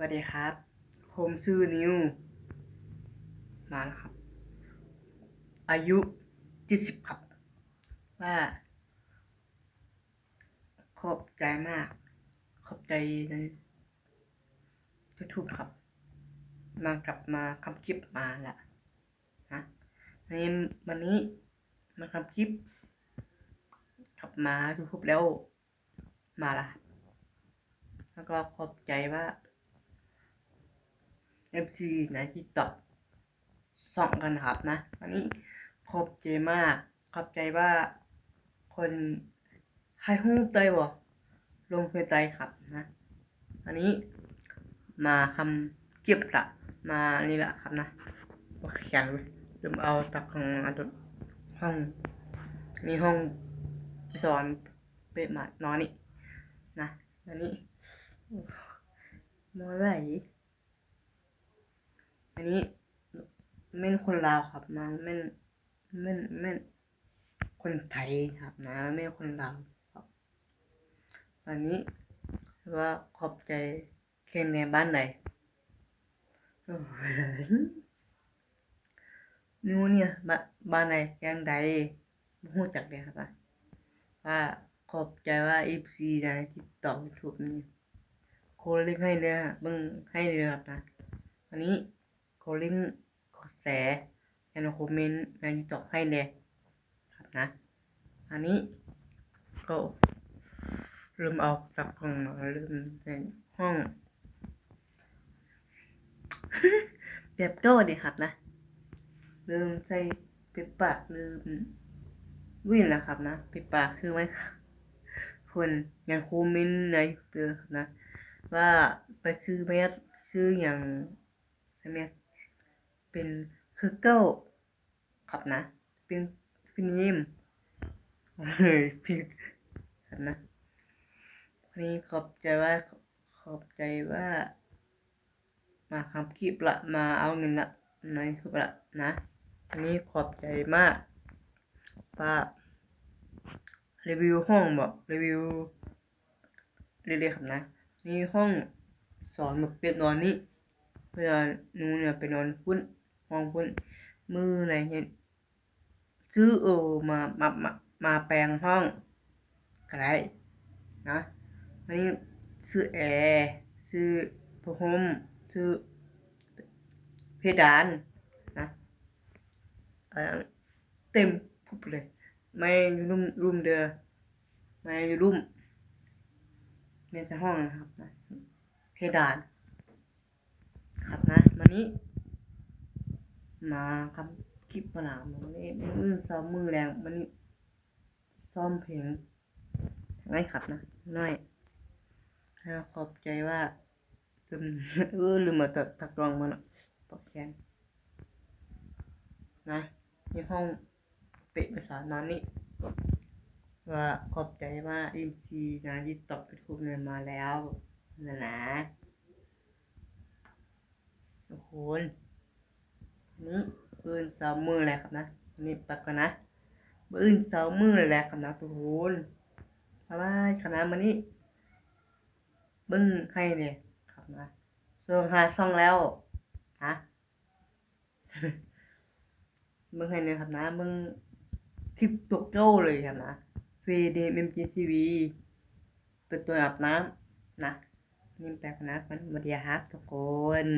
วัสดีครับผมชื่อนิวมาแล้วครับ อายุ70ครับว่าขอบใจมาก ขอบใจในทุกๆครับ มาทำคลิปมาละนะในวันนี้มาทำคลิปกลับมาทุกๆแล้วมาละแล้วก็ขอบใจว่า FC ในTikTok ส่องกันครับนะวันนี้ขอบใจมาก ขอบใจว่าคนให้หูใจบ่ลงเพื่อใจครับนะอันนี้มาคำเก็บละมานี่แหละครับนะโอเคอย่างลืมเอาตักของอันตุห้องนี่ห้องสอนเป๊ะมานอนนี่นะอันนี้มอไหลอันนี้เม่นคนลาวครับมาเม่นคนไทยครับนะไม่คนลาวครับอันนี้ว่าขอบใจเคนในบ้านไหนนู้เนี่ยบ้านไหนแกงใดพูดจักเลยครับว่าขอบใจว่าFCนะที่ตอบถูกนี่โคลิงให้เลยเบิ่งให้เลยครับนะอันนี้โคลิงกดแสแอนคอมเมนต์ในตอบให้เลยครับนะอันนี้ก็ลืมเอาจากกล่องลืมในห้องแบบโต้ดิครับนะลืมใส่ปิดปากลืมวิ่งแล้วครับนะปิดปากคือไหมคนอย่างคอมเมนต์ในเตือนะว่าไปซื้อแมสซื้ออย่างใช่ไหมเป็นคือเก้าครับนะเป็นฟินิมเฮ้ยพี่ครับนะนี่ขอบใจว่ามาทำคลิปละมาเอาเงินละในคลิปละนะอันนี้ขอบใจมากว่ารีวิวห้องบอกรีวิวเรื่อยๆครับนะนี่ห้องสอนหมึกเป็ดนอนนี่เวลาหนูเนี่ยไปนอนพุ่นห้องพุ่นมืออะไรเนี่ยซื้อมาแปลงห้องก็ได้นะอันนี้ซื้อแอร์ซื้อผ้าห่มซื้อเพดานนะเต็มปุ๊บเลยไม่อยู่รุ่มเด้อไม่อยู่รุ่มในห้องนะครับนะเพดานครับนะวันนี้มาทำคลิปมาหนาวันนี้มือซ้อมมือแรงวันนี้ซ้อมเพลงง่ายครับนะน้อยขอบใจว่าลืมลืมมาตักรองมาเนาะปอกแขนนะในห้องเปะภาษานอนนี่ว่าขอบใจว่าอินซีนะที่ตอบไปทุกเงินมาแล้วนะทุกคนนี่ปืนสาวมือแหละครับนะนี่ปักกันนะปืนสาวมือแหละครับนะทุกคนอะไรขนาดมันนี้บึ้งให้เลยครับนะส่งหาซ่องแล้วฮะมึงให้เลยครับนะมึงคลิปตกโจ้เลยครับนะฟรีดีเอ็มจีทีวีเป็นตัวอาบน้ำนะนี่แปลกนะมันมาเดียฮักทุกคน